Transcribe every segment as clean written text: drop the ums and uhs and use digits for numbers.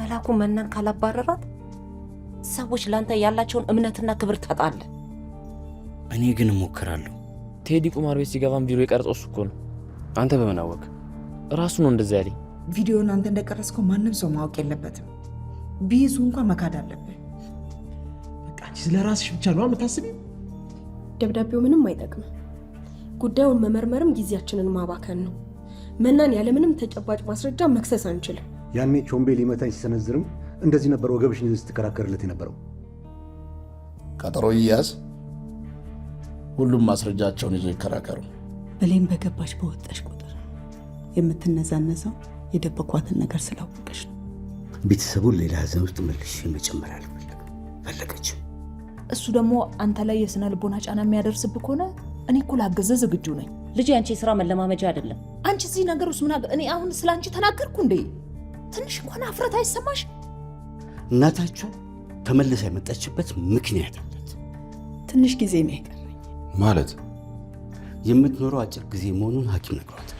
መላኩ መናን ካላባረራት ሰዎች ላንተ ያላቸውን እምነትና ክብር ታጣለ። እኔ ግን እሞክራለሁ። ቴዲ ቁማር ቤት ሲገባም ቪዲዮ የቀረጸው እሱ እኮ ነው። አንተ በምን አወቅ? ራሱ ነው እንደዛ ያለኝ። ቪዲዮን አንተ እንደቀረጽከው ማንም ሰው ማወቅ የለበትም። ቢይዙ እንኳን መካድ አለብህ። በቃ አንቺ ስለ ራስሽ ብቻ ነው የምታስቢው። ደብዳቤው ምንም አይጠቅምም። ጉዳዩን መመርመርም ጊዜያችንን ማባከን ነው። መናን ያለምንም ተጨባጭ ማስረጃ መክሰስ አንችልም። ያኔ ቾምቤ ሊመታኝ ሲሰነዝርም እንደዚህ ነበር ወገብሽን ስትከራከርለት የነበረው። ቀጠሮ ይያዝ፣ ሁሉም ማስረጃቸውን ይዘው ይከራከሩ። በሌም በገባች በወጣሽ ቁጥር የምትነዛነዘው የደበኳትን ነገር ስላወቀሽ ነው። ቤተሰቡን ሌላ ሀዘን ውስጥ መልሼ መጨመር ፈለገች። እሱ ደግሞ አንተ ላይ የስነ ልቦና ጫና የሚያደርስብህ ከሆነ እኔ እኮ ላገዘ ዝግጁ ነኝ። ልጅ አንቺ የሥራ መለማመጃ አይደለም። አንቺ እዚህ ነገር ውስጥ እኔ አሁን ስላንቺ ተናገርኩ እንዴ? ትንሽ እንኳን አፍረት አይሰማሽ? እናታችሁ ተመልሳ የመጣችበት ምክንያት አላት። ትንሽ ጊዜ ነው የቀረኝ ማለት የምትኖረው አጭር ጊዜ መሆኑን ሐኪም ነግሯታል።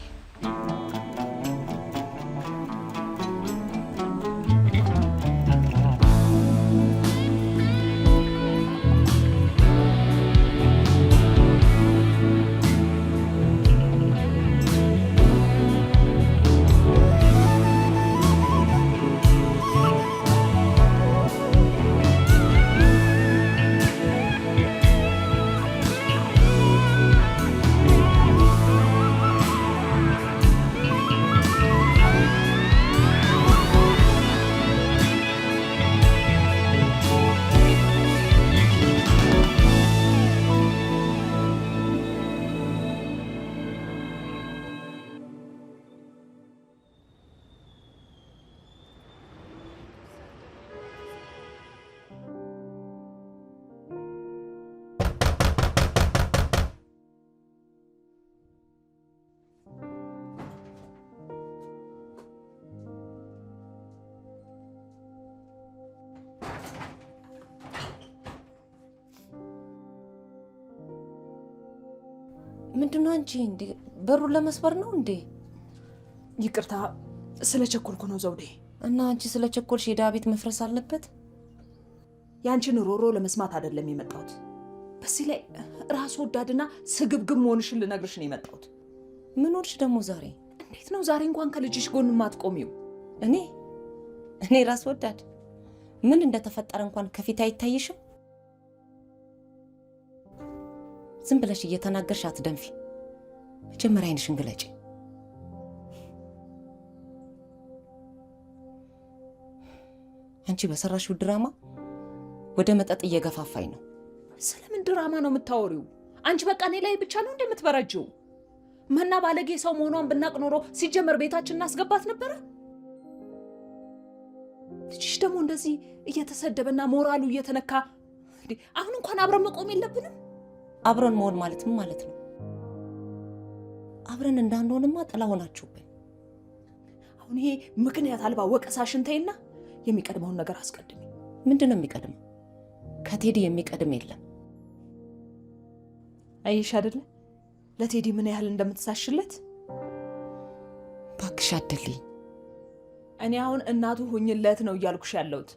ምንድነው አንቺ እንዴ? በሩን ለመስበር ነው እንዴ? ይቅርታ ስለቸኮልኩ ነው ዘውዴ። እና አንቺ ስለቸኮልሽ የዳዊት መፍረስ አለበት? ያንቺን ሮሮ ለመስማት አይደለም የመጣሁት። በዚህ ላይ ራስ ወዳድና ስግብግብ መሆንሽን ልነግርሽ ነው የመጣሁት። ምን ሆንሽ ደግሞ ዛሬ? እንዴት ነው ዛሬ እንኳን ከልጅሽ ጎን ማትቆሚው? እኔ ራስ ወዳድ? ምን እንደተፈጠረ እንኳን ከፊት አይታይሽም? ዝም ብለሽ እየተናገርሽ አትደንፊ። መጀመሪያ አይንሽን ግለጪ። አንቺ በሰራሽው ድራማ ወደ መጠጥ እየገፋፋኝ ነው። ስለምን ድራማ ነው የምታወሪው? አንቺ በቃ እኔ ላይ ብቻ ነው እንደምትበረጂው? መና ባለጌ ሰው መሆኗን ብናቅ ኖሮ ሲጀመር ቤታችን እናስገባት ነበረ። ልጅሽ ደግሞ እንደዚህ እየተሰደበና ሞራሉ እየተነካ አሁን እንኳን አብረን መቆም የለብንም? አብረን መሆን ማለት ምን ማለት ነው? አብረን እንዳንሆንማ ጥላ ሆናችሁብን። አሁን ይሄ ምክንያት አልባ ወቀሳሽን ተይና የሚቀድመውን ነገር አስቀድሚ። ምንድነው የሚቀድመው? ከቴዲ የሚቀድም የለም። አይሽ አይደለ ለቴዲ ምን ያህል እንደምትሳሽለት? ባክሽ አደልኝ። እኔ አሁን እናቱ ሁኝለት ነው እያልኩሽ ያለሁት።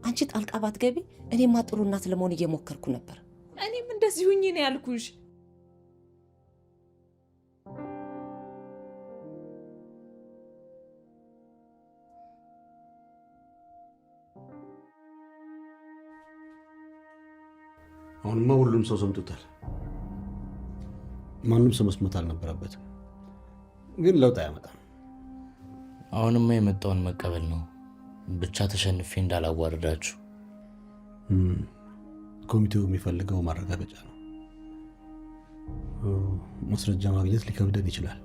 አንቺ ጣልቃ ባትገቢ እኔማ ጥሩ እናት ለመሆን እየሞከርኩ ነበር። እኔም እንደዚህ ሁኝ ነው ያልኩሽ። አሁንማ ሁሉም ሰው ሰምቶታል። ማንም ሰው መስማት አልነበረበትም፣ ግን ለውጥ አያመጣም። አሁንማ የመጣውን መቀበል ነው። ብቻ ተሸንፌ እንዳላዋርዳችሁ። ኮሚቴው የሚፈልገው ማረጋገጫ ነው። ማስረጃ ማግኘት ሊከብደን ይችላል፣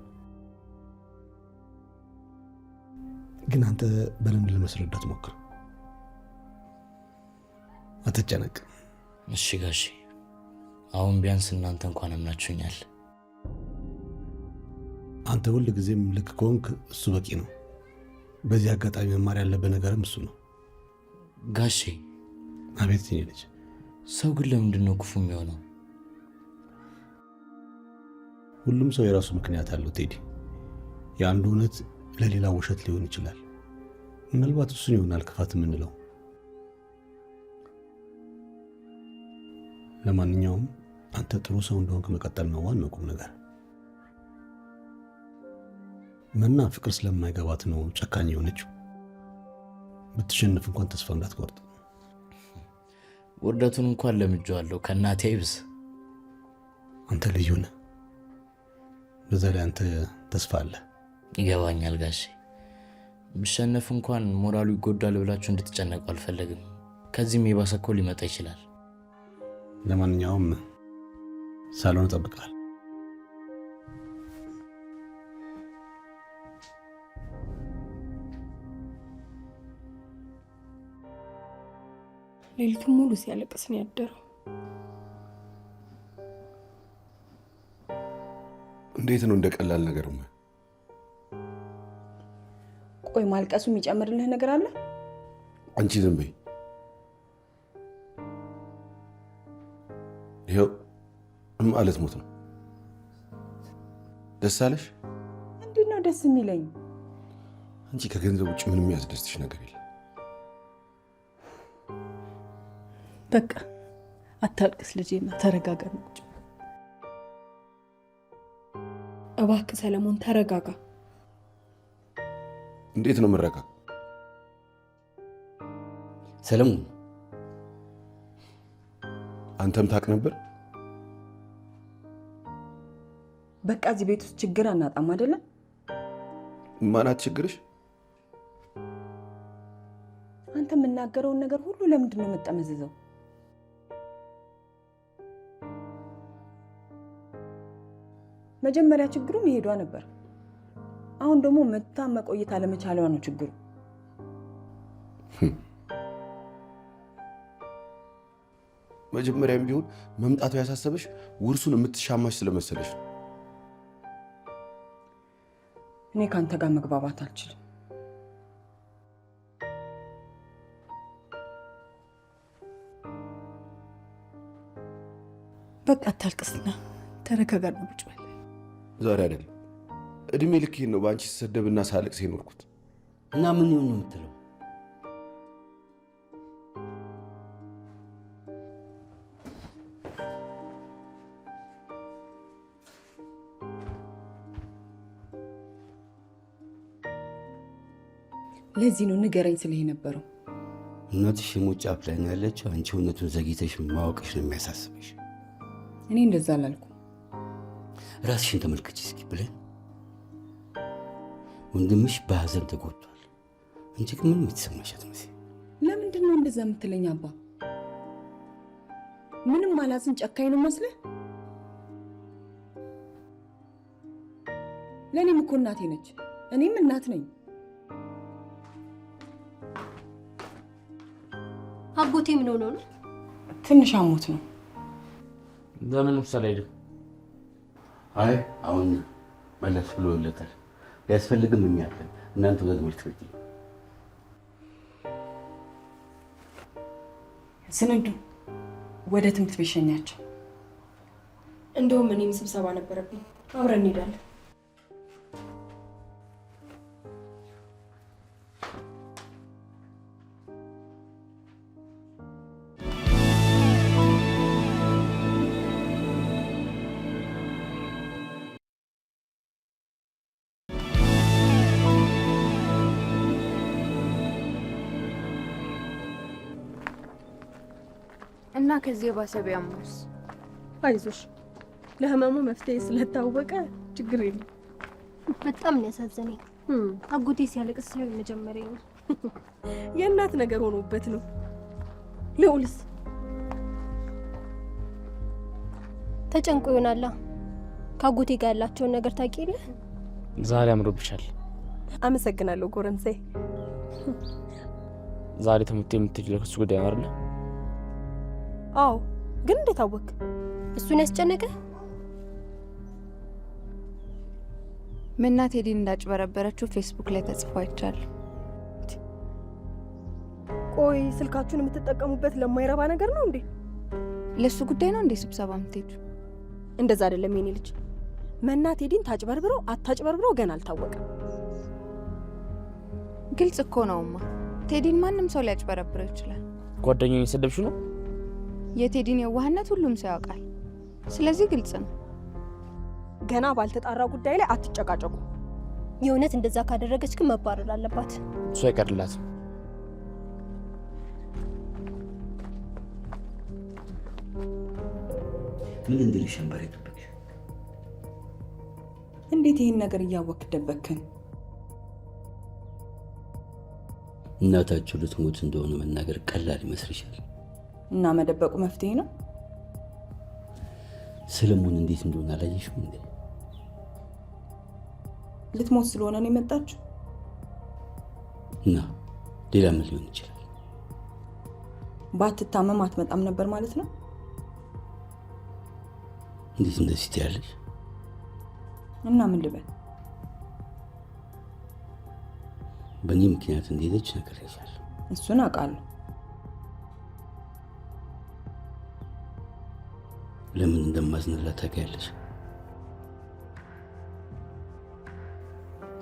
ግን አንተ በልምድ ለመስረዳት ሞክር። አትጨነቅ። እሺ ጋሼ፣ አሁን ቢያንስ እናንተ እንኳን አምናችሁኛል። አንተ ሁል ጊዜም ልክ ከሆንክ እሱ በቂ ነው። በዚህ አጋጣሚ መማር ያለበት ነገርም እሱ ነው። ጋሼ። አቤት የኔ ልጅ። ሰው ግን ለምንድን ነው ክፉ የሚሆነው? ሁሉም ሰው የራሱ ምክንያት አለው ቴዲ። የአንዱ እውነት ለሌላ ውሸት ሊሆን ይችላል። ምናልባት እሱን ይሆናል ክፋት የምንለው። ለማንኛውም አንተ ጥሩ ሰው እንደሆንክ መቀጠል ነው ዋናው ቁም ነገር። መና ፍቅር ስለማይገባት ነው ጨካኝ የሆነችው። ብትሸንፍ እንኳን ተስፋ እንዳትቆርጥ። ውርደቱን እንኳን ለምጄዋለሁ ከእናቴ ይብስ። አንተ ልዩ ነህ። በዛ ላይ አንተ ተስፋ አለ። ይገባኛል ጋሼ። ብሸነፍ እንኳን ሞራሉ ይጎዳል ብላችሁ እንድትጨነቁ አልፈለግም። ከዚህም የባሰ እኮ ሊመጣ ይችላል። ለማንኛውም ሳሎን እጠብቅሃለሁ። ሌሊቱን ሙሉ ሲያለቅስ ነው ያደረው። እንዴት ነው እንደቀላል ነገር? ቆይ ማልቀሱ የሚጨምርልህ ነገር አለ? አንቺ ዝም በይ። ይኸው ማለት ሞት ነው። ደስ አለሽ? እንዴት ነው ደስ የሚለኝ? አንቺ ከገንዘብ ውጭ ምንም የሚያስደስትሽ ነገር የለም። በቃ አታልቅስ ልጄ፣ ተረጋጋ። እባክህ ሰለሞን ተረጋጋ። እንዴት ነው መረጋጋ? ሰለሞን አንተም ታውቅ ነበር? በቃ እዚህ ቤት ውስጥ ችግር አናጣም አይደለም? ማናት ችግርሽ? አንተ የምናገረውን ነገር ሁሉ ለምንድን ነው የምጠመዝዘው? መጀመሪያ ችግሩ መሄዷ ነበር። አሁን ደግሞ መታ መቆየት አለመቻሏ ነው ችግሩ። መጀመሪያም ቢሆን መምጣቱ ያሳሰበሽ ውርሱን የምትሻማሽ ስለመሰለሽ ነው። እኔ ካንተ ጋር መግባባት አልችልም። በቃ አታልቅስና ተረጋጋ ነው ብቻ። ዛሬ አይደለም እድሜ ልኬን ነው በአንቺ ስሰደብና ሳለቅስ የኖርኩት። እና ምን ይሁን ነው የምትለው? ለዚህ ነው ንገረኝ ስለህ ነበረው። እናትሽ የሞት ጫፍ ላይ ነው ያለችው። አንቺ እውነቱን ዘግይተሽ ማወቅሽ ነው የሚያሳስበሽ። እኔ እንደዛ አላልኩም። ራስሽን ተመልከች እስኪ ብለን ወንድምሽ በሐዘን ተጎድቷል። አንቺ ግን ምንም የተሰማሽ አትመስይም። ለምንድን ነው እንደዛ የምትለኝ አባ? ምንም አላዝን ጨካኝ ነው መስለህ? ለእኔም እኮ እናቴ ነች። እኔም እናት ነኝ። አጎቴ ምን ሆኖ ነው? ትንሽ አሞት ነው። ለምን ውሰድ አይደል? አይ አሁን መለስ ብሎለታል። ሊያስፈልግም የሚያለን እናንተ ወደ ትምህርት ቤት ስንዱ ወደ ትምህርት ቤት ሸኛቸው። እንደውም እኔም ስብሰባ ነበረብኝ። አብረን እንሄዳለን። እና ከዚህ የባሰ ቢያምስ? አይዞሽ፣ ለህመሙ መፍትሄ ስለታወቀ ችግር የለም። በጣም ነው ያሳዘነኝ። አጎቴ ሲያለቅስ ሳይሆን መጀመሪያ ነው። የእናት ነገር ሆኖበት ነው። ልዑልስ ተጨንቆ ይሆናላ። ከአጎቴ ጋር ያላቸውን ነገር ታውቂያለሽ? ዛሬ አምሮብሻል። አመሰግናለሁ ጎረምሳዬ። ዛሬ ትምህርት የምትሄጂው ለእሱ ጉዳይ ነው አይደል? አዎ፣ ግን እንዴት አወቅ? እሱን ያስጨነቀ መና ቴዲን እንዳጭበረበረችው ፌስቡክ ላይ ተጽፎ አይቻለሁ። ቆይ ስልካችሁን የምትጠቀሙበት ለማይረባ ነገር ነው እንዴ? ለሱ ጉዳይ ነው እንዴ ስብሰባ የምትሄዱ? እንደዛ አይደለም የኔ ልጅ። መና ቴዲን ታጭበርብረው አታጭበርብረው ገና አልታወቀም። ግልጽ እኮ ነውማ። ቴዲን ማንም ሰው ሊያጭበረብረው ይችላል። ጓደኛዬን የሰደብሽው ነው? የቴዲን የዋህነት ሁሉም ሰው ያውቃል። ስለዚህ ግልጽ ነው። ገና ባልተጣራ ጉዳይ ላይ አትጨቃጨቁ። የእውነት እንደዛ ካደረገች ግን መባረር አለባት። እሱ አይቀርላትም። ምን እንድልሽ ነበር የጠበቅሽ? እንዴት ይህን ነገር እያወቅህ ደበክን? እናታችሁ ልትሞት እንደሆነ መናገር ቀላል ይመስልሻል? እና መደበቁ መፍትሄ ነው? ሰለሞን እንዴት እንደሆነ አላየሽም እንዴ? ልትሞት ስለሆነ ነው የመጣችው? እና ሌላ ምን ሊሆን ይችላል? ባትታመም አትመጣም ነበር ማለት ነው? እንዴት እንደዚህ ትያለሽ? እና ምን ልበል? በእኔ ምክንያት እንደሄደች ነግሬሻለሁ። እሱን አውቃለሁ። ለምን እንደማዝንላት ታውቂያለሽ?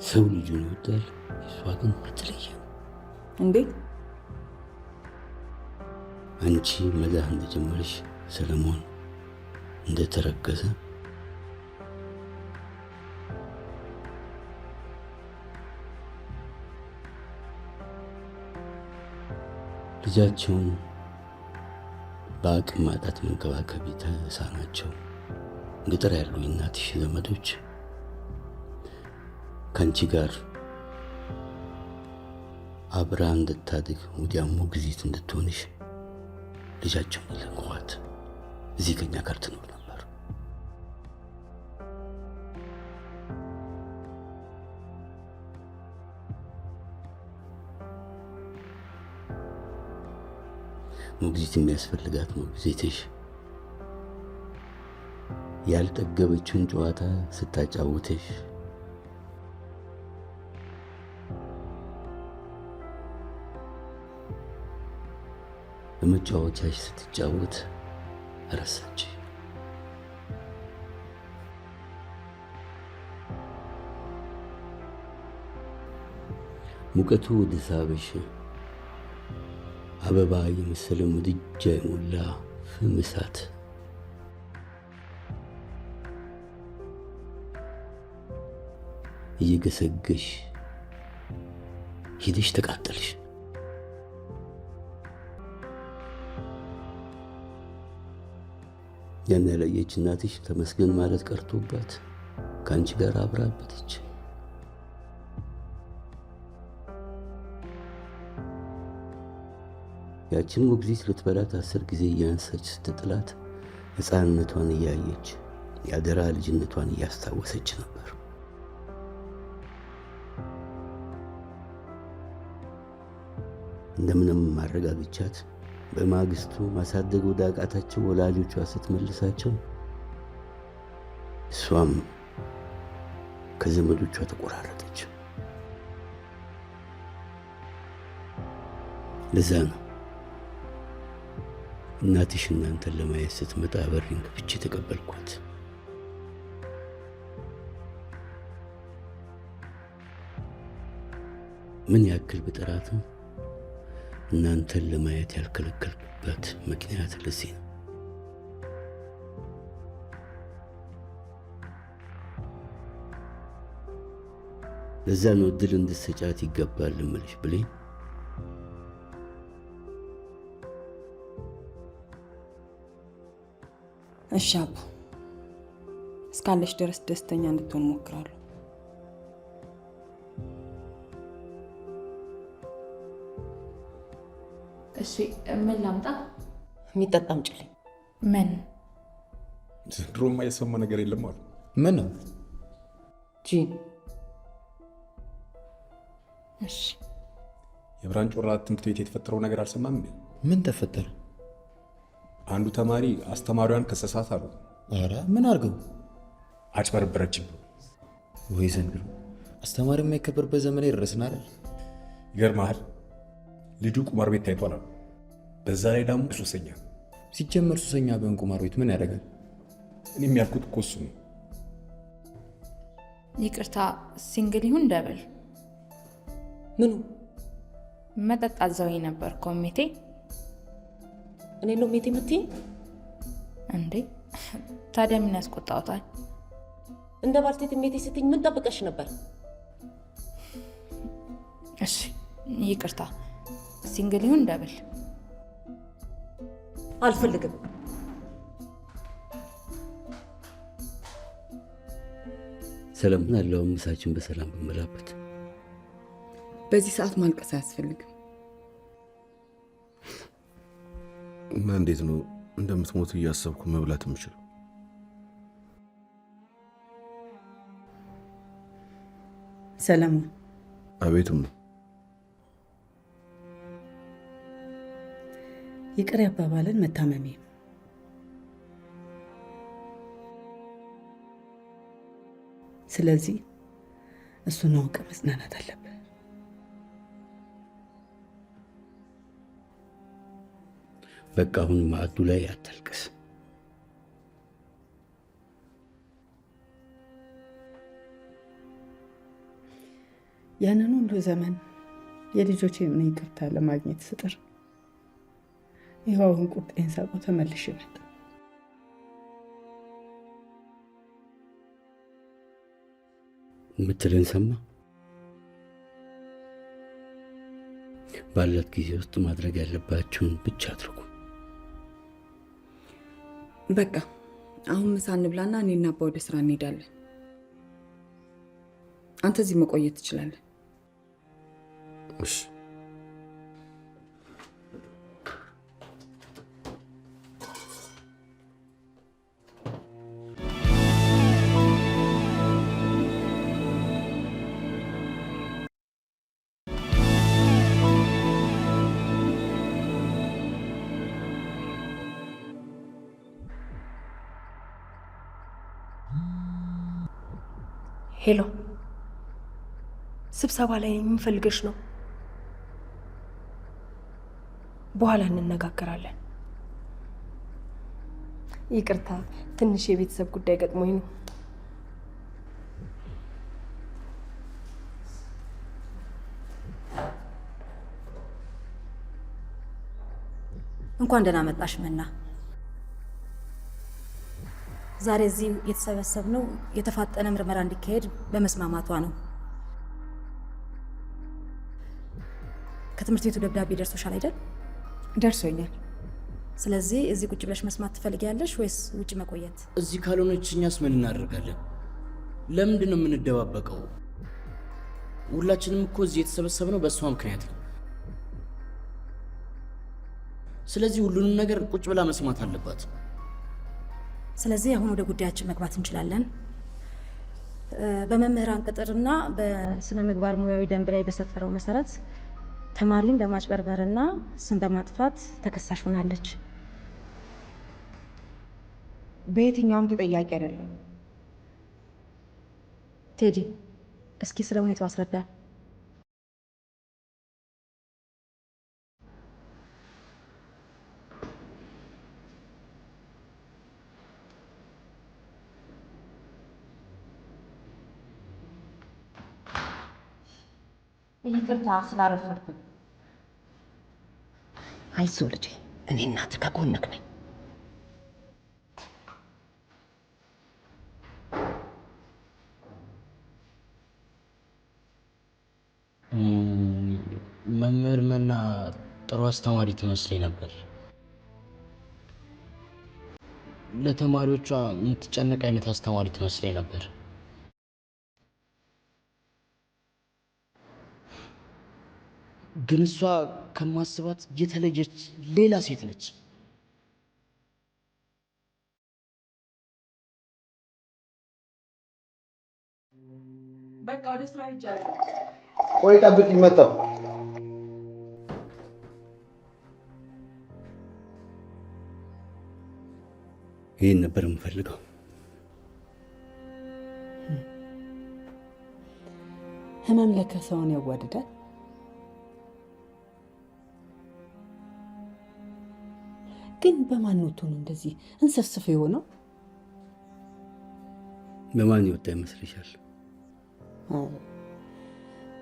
ሰው ልጁን ይወዳል፣ እሷ ግን የተለየ ነው። እንዴት? አንቺ መዳህ እንደጀመረሽ ሰለሞን እንደተረገዘ ልጃቸውን በአቅም ማጣት መንከባከብ የተሳናቸው ገጠር ያሉ የእናትሽ ዘመዶች ከአንቺ ጋር አብራ እንድታድግ ወዲያም ሞግዚት እንድትሆንሽ ልጃቸውን ይለንኳት እዚህ ከኛ ጋር ትኖር ነበር። ሞግዚት የሚያስፈልጋት ሞግዚትሽ ያልጠገበችውን ጨዋታ ስታጫውትሽ በመጫወቻሽ ስትጫወት ረሳች። ሙቀቱ ወደ ሳበሽ አበባ የመሰለ ምድጃ የሞላ ፍም እሳት እየገሰገሽ ሄደሽ ተቃጠልሽ። ያን ያላየች እናትሽ ተመስገን ማለት ቀርቶባት ከአንቺ ጋር አብራበተች። ያችን ሞግዚት ልትበላት 10 ጊዜ እያነሳች ስትጥላት ሕፃንነቷን እያየች የአደራ ልጅነቷን እያስታወሰች ነበር። እንደምንም ማረጋግቻት በማግስቱ ማሳደግ ወደ አቃታቸው ወላጆቿ ስትመልሳቸው እሷም ከዘመዶቿ ተቆራረጠች። ለዛ ነው እናትሽ እናንተን ለማየት ስትመጣ በሬን ከፍቼ ተቀበልኳት። ምን ያክል ብጠራትም እናንተን ለማየት ያልከለከልኩበት ምክንያት ለዚህ ነው። ለዛ ነው እድል እንድትሰጫት ይገባል እምልሽ ብሌን። እሺ አባ፣ እስካለሽ ድረስ ደስተኛ እንድትሆን ሞክራለሁ። እሺ ምን ላምጣ? የሚጠጣ አምጪልኝ። ምን? ድሮማ የሰማ ነገር የለም አሉ። ምን ነው? ጂን። እሺ የብርሃን ጮራ ትምህርት ቤት የተፈጠረው ነገር አልሰማም እንዴ? ምን ተፈጠረ? አንዱ ተማሪ አስተማሪዋን ከሰሳት አሉ። ኧረ ምን አድርገው? አጭበረበረችም። ወይ ዘንድሮ አስተማሪ የማይከበርበት ዘመን ደረስን አይደል? ይገርምሃል፣ ልጁ ቁማር ቤት ታይቷል አሉ። በዛ ላይ ደግሞ ሱሰኛ። ሲጀመር ሱሰኛ ቢሆን ቁማር ቤት ምን ያደርጋል? እኔም ያልኩት እኮ እሱ ነው። ይቅርታ፣ ሲንግል ይሁን ደብል? ምኑ? መጠጥ አዘውኝ ነበር ኮሚቴ። እኔ ነው ሜቴ የምትይኝ እንዴ? ታዲያ ምን ያስቆጣውታል? እንደ ባልቴት ሜቴ ስትይኝ ምን ጠብቀሽ ነበር? እሺ ይቅርታ። ሲንግል ይሁን ደብል? አልፈልግም። ሰለሞን አለውን ምሳችን በሰላም ብንበላበት። በዚህ ሰዓት ማልቀስ አያስፈልግም። እና እንዴት ነው እንደምትሞት እያሰብኩ መብላት የምችለው? ሰለሞን። አቤትም ነው። ይቅር ያባባልን መታመሜ ነው። ስለዚህ እሱን አውቀ መጽናናት አለብህ። በቃ አሁን ማዕዱ ላይ አታልቅስ። ያንን ሁሉ ዘመን የልጆቼን ይቅርታ ለማግኘት ስጥር ይኸው አሁን ቁርጤን ሳውቀው ተመልሼ መጣ። የምትልን ሰማ። ባላት ጊዜ ውስጥ ማድረግ ያለባችሁን ብቻ አድርጉ። በቃ አሁን ምሳ እንብላና እኔና አባ ወደ ስራ እንሄዳለን። አንተ እዚህ መቆየት ትችላለህ። እሺ። ሄሎ፣ ስብሰባ ላይ የምፈልገሽ ነው። በኋላ እንነጋገራለን። ይቅርታ፣ ትንሽ የቤተሰብ ጉዳይ ገጥሞኝ ነው። እንኳን ደህና መጣሽ መና። ዛሬ እዚህ የተሰበሰብነው የተፋጠነ ምርመራ እንዲካሄድ በመስማማቷ ነው። ከትምህርት ቤቱ ደብዳቤ ደርሶሻል አይደል? ደርሶኛል። ስለዚህ እዚህ ቁጭ ብለሽ መስማት ትፈልጊያለሽ ወይስ ውጭ መቆየት? እዚህ ካልሆነች እኛስ ምን እናደርጋለን? ለምንድን ነው የምንደባበቀው? ሁላችንም እኮ እዚህ የተሰበሰብነው በእሷ ምክንያት ነው። ስለዚህ ሁሉንም ነገር ቁጭ ብላ መስማት አለባት። ስለዚህ አሁን ወደ ጉዳያችን መግባት እንችላለን። በመምህራን ቅጥርና በስነ ምግባር ሙያዊ ደንብ ላይ በሰፈረው መሰረት ተማሪን በማጭበርበርና ስም በማጥፋት ተከሳሽ ሆናለች። በየትኛውም ተጠያቂ አይደለም። ቴዲ፣ እስኪ ስለ ሁኔታው አስረዳ። ይቅርታ ስላረፈድኩ። አይዞህ ልጄ፣ እኔ እናትህ ከጎንህ ነኝ። መምህር መና ጥሩ አስተማሪ ትመስለኝ ነበር። ለተማሪዎቿ የምትጨነቅ አይነት አስተማሪ ትመስለኝ ነበር። ግን እሷ ከማስባት የተለየች ሌላ ሴት ነች። በቃ ወደ ስራ ይጃለሁ። ቆይ ጠብቅ፣ ይመጣው። ይህን ነበር የምፈልገው። ህመም ለካ ሰውን ያዋድዳል። ግን በማን ወጥቶ ነው እንደዚህ እንሰስፍ የሆነው? በማን ይወጣ ይመስልሻል?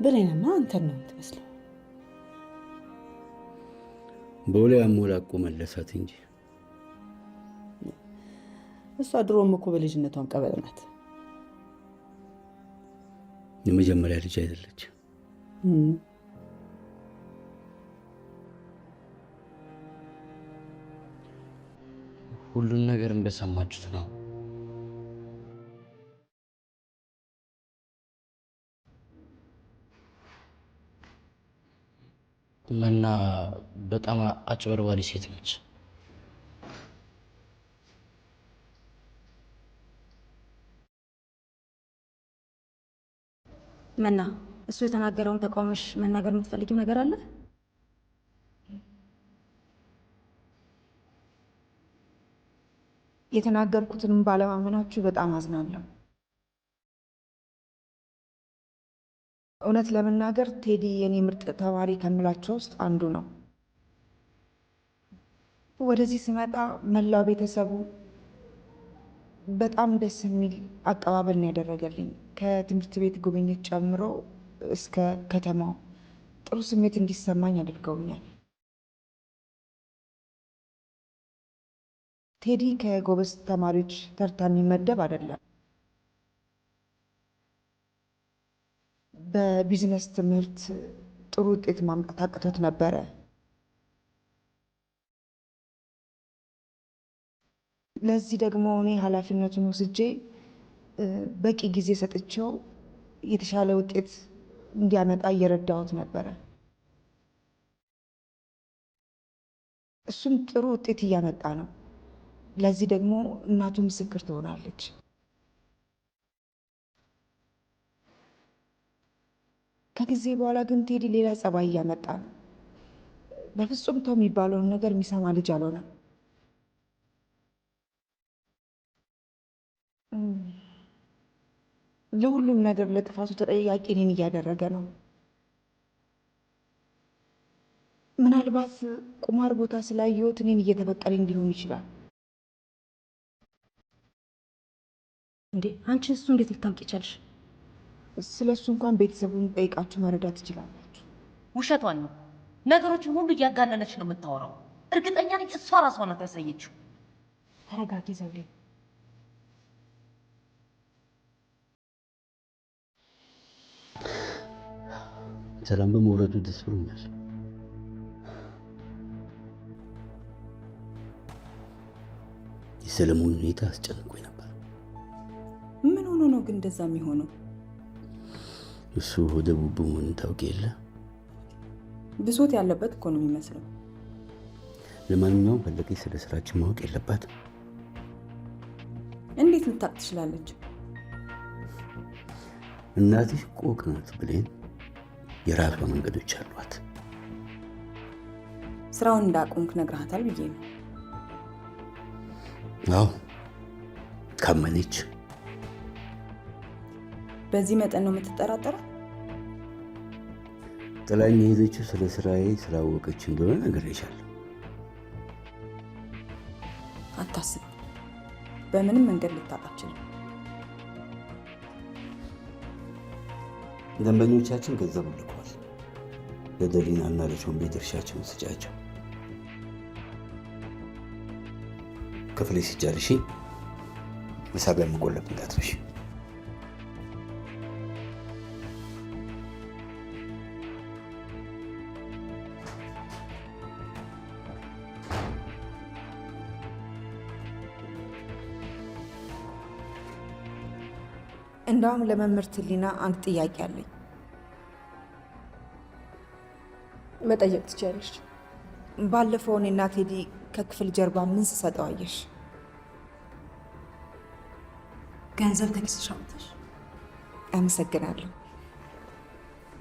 በሌናማ አንተን ነው የምትመስለው። በውላ ያሞላቆ መለሳት እንጂ እሷ ድሮም እኮ በልጅነቷም ቀበጥ ናት። የመጀመሪያ ልጅ አይደለች። ሁሉን ነገር እንደሰማችሁት ነው። መና በጣም አጭበርባሪ ሴት ነች። መና እሱ የተናገረውን ተቃውመሽ መናገር የምትፈልጊው ነገር አለ? የተናገርኩትንም ባለማመናችሁ በጣም አዝናለሁ። እውነት ለመናገር ቴዲ የኔ ምርጥ ተማሪ ከምላቸው ውስጥ አንዱ ነው። ወደዚህ ስመጣ መላው ቤተሰቡ በጣም ደስ የሚል አቀባበል ነው ያደረገልኝ። ከትምህርት ቤት ጉብኝት ጨምሮ እስከ ከተማው ጥሩ ስሜት እንዲሰማኝ አድርገውኛል። ቴዲ ከጎበዝ ተማሪዎች ተርታ የሚመደብ አይደለም። በቢዝነስ ትምህርት ጥሩ ውጤት ማምጣት አቅቶት ነበረ። ለዚህ ደግሞ እኔ ኃላፊነቱን ወስጄ በቂ ጊዜ ሰጥቼው የተሻለ ውጤት እንዲያመጣ እየረዳሁት ነበረ። እሱም ጥሩ ውጤት እያመጣ ነው። ለዚህ ደግሞ እናቱ ምስክር ትሆናለች። ከጊዜ በኋላ ግን ቴዲ ሌላ ጸባይ እያመጣ ነው። በፍጹም ተው የሚባለውን ነገር የሚሰማ ልጅ አልሆነም። ለሁሉም ነገር ለጥፋቱ ተጠያቂ እኔን እያደረገ ነው። ምናልባት ቁማር ቦታ ስላየሁት እኔን እየተበቀለኝ ሊሆን ይችላል። እንዴ አንቺ እሱ እንዴት ልታውቂ ቻልሽ? ስለ እሱ እንኳን ቤተሰቡን ጠይቃችሁ መረዳት ትችላላችሁ። ውሸቷን ነው። ነገሮችን ሁሉ እያጋነነች ነው የምታወራው። እርግጠኛ ነኝ እሷ ራሷ ናት ያሳየችው። ተረጋጊ ዘውዴ። ሰላም በመውረዱ ደስ ብሎኛል። የሰለሞን ሁኔታ አስጨንቆኝ ነበር። ምን ሆኖ ነው ግን እንደዛ የሚሆነው? እሱ ወደ ቡቡ መሆኑን ታውቂ የለ? ብሶት ያለበት እኮ ነው የሚመስለው። ለማንኛውም ፈለገች ስለ ስራችን ማወቅ የለባትም። እንዴት ልታውቅ ትችላለች? እናትሽ ቆቅ ናት ብሌን። የራሷ መንገዶች አሏት። ስራውን እንዳቆምክ ነግረሃታል ብዬ ነው። አዎ ካመነች። በዚህ መጠን ነው የምትጠራጠረው? ጥላኝ የሄደችው ስለ ስራዬ ስላወቀች እንደሆነ ነግሬሻለሁ። አታስብ፣ በምንም መንገድ ልታውቅ አትችልም። ደንበኞቻችን ገንዘብ ልከዋል። ለደሊና እና ለቾምቤ ድርሻቸውን ስጫቸው። ክፍሌ ሲጨርሺ መሳቢያ መቆለፍ እንዳትረሺ። እንዳውም ለመምህርት ሊና አንድ ጥያቄ አለኝ። መጠየቅ ትችያለሽ። ባለፈው እኔና ቴዲ ከክፍል ጀርባ ምን ስሰጠው አየሽ? ገንዘብ ከኪስሽ አውጥተሽ። አመሰግናለሁ።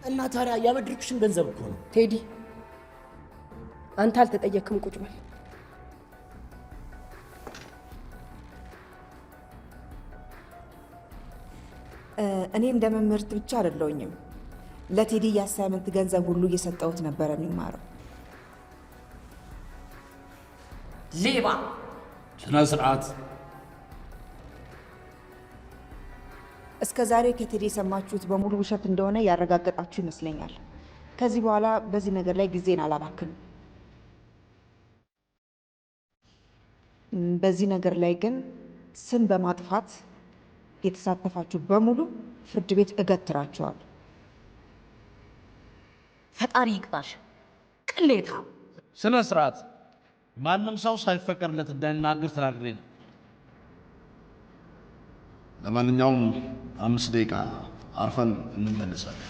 እና ታዲያ ያበድርኩሽን ገንዘብ እኮ ነው። ቴዲ አንተ አልተጠየቅክም፣ ቁጭ በል። እኔ እንደ መምህርት ብቻ አይደለሁኝም። ለቴዲ የአሳይመንት ገንዘብ ሁሉ እየሰጠሁት ነበረ የሚማረው። ሌባ! ስነ ስርዓት። እስከ ዛሬ ከቴዲ የሰማችሁት በሙሉ ውሸት እንደሆነ ያረጋገጣችሁ ይመስለኛል። ከዚህ በኋላ በዚህ ነገር ላይ ጊዜን አላባክንም። በዚህ ነገር ላይ ግን ስም በማጥፋት የተሳተፋችሁ በሙሉ ፍርድ ቤት እገትራችኋል። ፈጣሪ ይቅጣሽ ቅሌታ። ስነ ስርዓት። ማንም ሰው ሳይፈቀድለት እንዳይናገር ተናግሬ ነው። ለማንኛውም 5 ደቂቃ አርፈን እንመለሳለን።